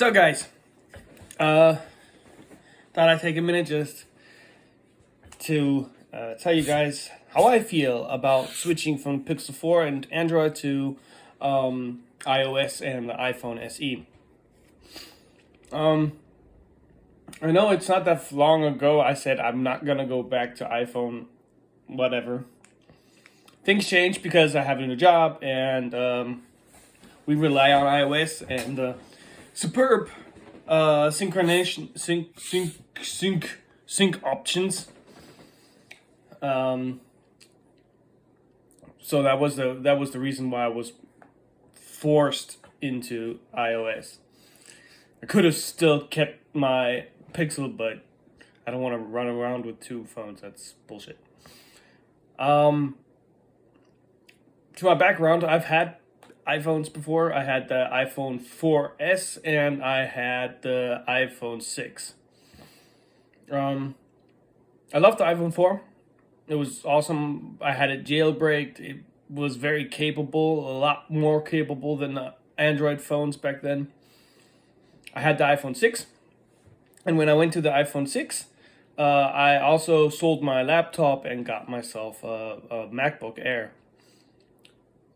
So guys, thought I'd take a minute just to tell you guys how I feel about switching from Pixel 4 and Android to iOS and the iPhone SE. I know it's not that long ago I said I'm not gonna go back to iPhone, whatever. Things change because I have a new job and we rely on iOS and superb synchronization sync options. So that was the reason why I was forced into iOS. I could have still kept my Pixel, but I don't want to run around with two phones. That's bullshit. To my background, I've had iPhones before. I had the iPhone 4S and I had the iPhone 6. I loved the iPhone 4. It was awesome. I had it jailbreaked. It was very capable, a lot more capable than the Android phones back then. I had the iPhone 6. And when I went to the iPhone 6, I also sold my laptop and got myself a MacBook Air.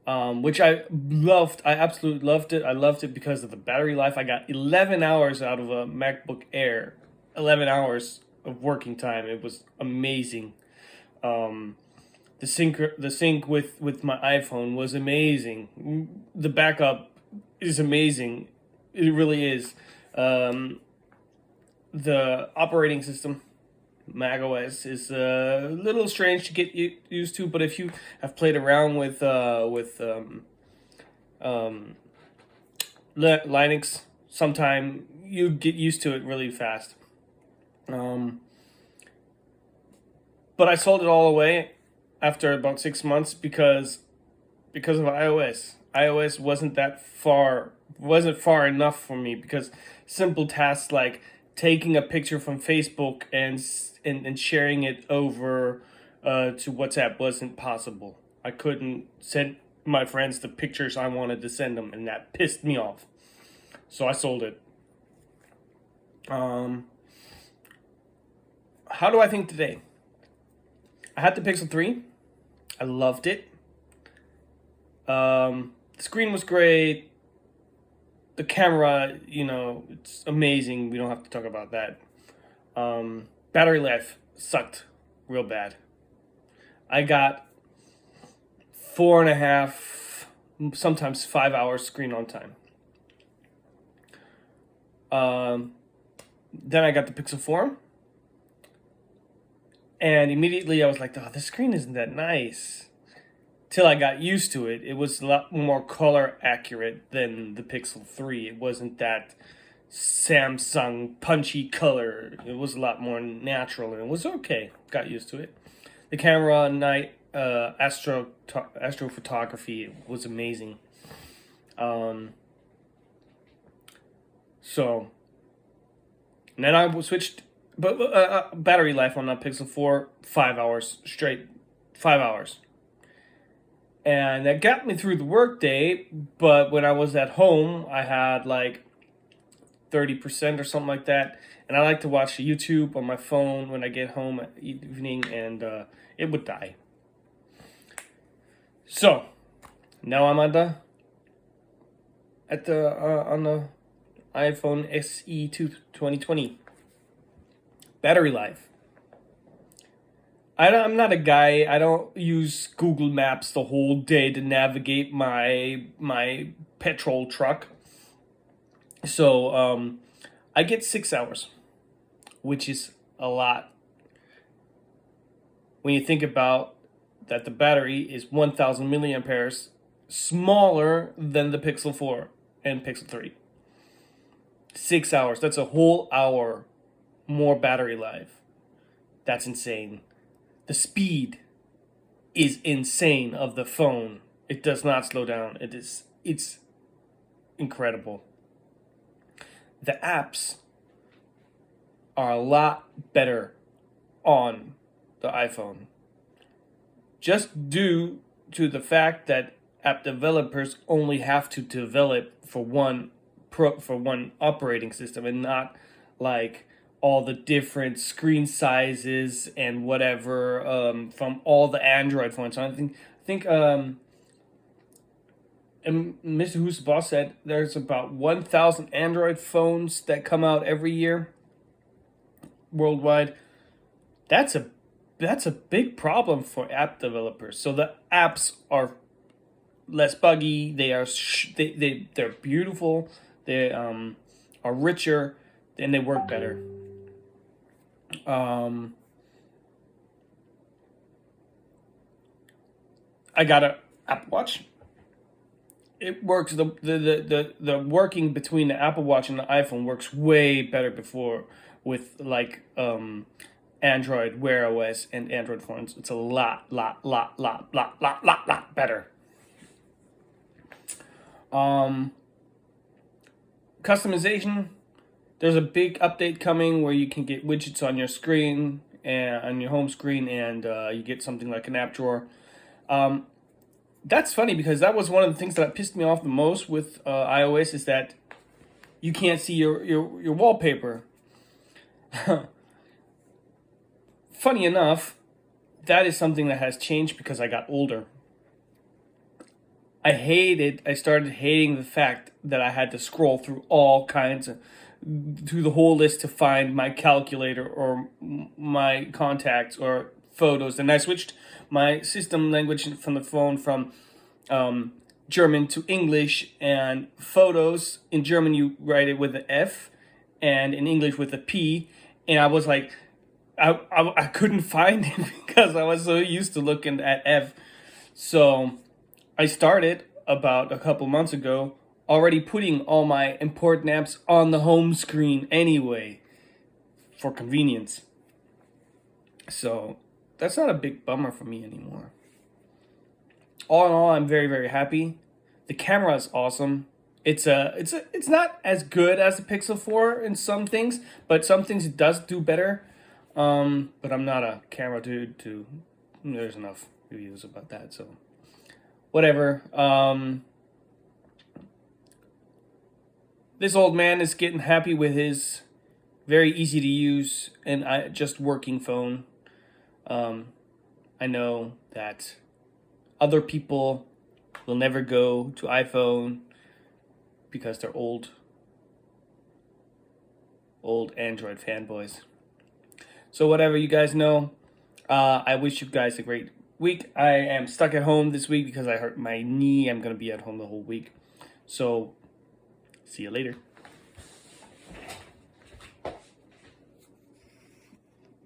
Which I loved. I absolutely loved it. I loved it because of the battery life. I got 11 hours out of a MacBook Air. 11 hours of working time. It was amazing. The sync with my iPhone was amazing. The backup is amazing. It really is. The operating system, macOS, is a little strange to get used to, but if you have played around with Linux sometime, you get used to it really fast. But I sold it all away after about 6 months because of iOS. iOS wasn't far enough for me because simple tasks like taking a picture from Facebook and sharing it over to WhatsApp wasn't possible. I couldn't send my friends the pictures I wanted to send them, and that pissed me off. So I sold it. How do I think today? I had the Pixel 3. I loved it. The screen was great. The camera, it's amazing. We don't have to talk about that. Battery life sucked real bad. I got 4.5, sometimes 5 hours screen on time. Then I got the Pixel 4. And immediately I was like, oh, the screen isn't that nice. Till I got used to it. It was a lot more color accurate than the Pixel 3. It wasn't that Samsung punchy color. It was a lot more natural and it was okay. Got used to it. The camera, astrophotography was amazing. So, and then I switched, but battery life on that Pixel 4, 5 hours straight, 5 hours. And that got me through the workday, but when I was at home, I had like 30% or something like that. And I like to watch YouTube on my phone when I get home at evening, and it would die. So now I'm on the iPhone SE 2020. Battery life. I'm not a guy. I don't use Google Maps the whole day to navigate my petrol truck. So I get 6 hours, which is a lot. When you think about that, the battery is 1,000 milliamperes, smaller than the Pixel 4 and Pixel 3. 6 hours. That's a whole hour more battery life. That's insane. The speed is insane of the phone. It does not slow down. It's incredible. The apps are a lot better on the iPhone. Just due to the fact that app developers only have to develop for one for one operating system, and not like all the different screen sizes and whatever from all the Android phones. So I think and Mr. Who's the Boss said there's about 1,000 Android phones that come out every year worldwide. That's a big problem for app developers. So the apps are less buggy. They are they're beautiful. They are richer, and they work better. I got a Apple Watch. It works. The working between the Apple Watch and the iPhone works way better before with like Android Wear OS and Android phones. It's a lot better. Customization. There's a big update coming where you can get widgets on your screen and on your home screen, and you get something like an app drawer. That's funny because that was one of the things that pissed me off the most with iOS is that you can't see your wallpaper. Funny enough, that is something that has changed because I got older. I started hating the fact that I had to scroll through all kinds of, through the whole list to find my calculator or my contacts or photos. And I switched my system language from the phone from German to English, and photos in German you write it with an F and in English with a P. And I was like, I couldn't find it because I was so used to looking at F. So I started about a couple months ago already putting all my important apps on the home screen anyway for convenience. So that's not a big bummer for me anymore. All in all, I'm very, very happy. The camera is awesome. It's not as good as the Pixel 4 in some things, but some things it does do better. But I'm not a camera dude to. There's enough reviews about that, so whatever. This old man is getting happy with his very easy to use and just working phone. I know that other people will never go to iPhone because they're old Android fanboys. So whatever, you guys know, I wish you guys a great week. I am stuck at home this week because I hurt my knee. I'm going to be at home the whole week. So see you later.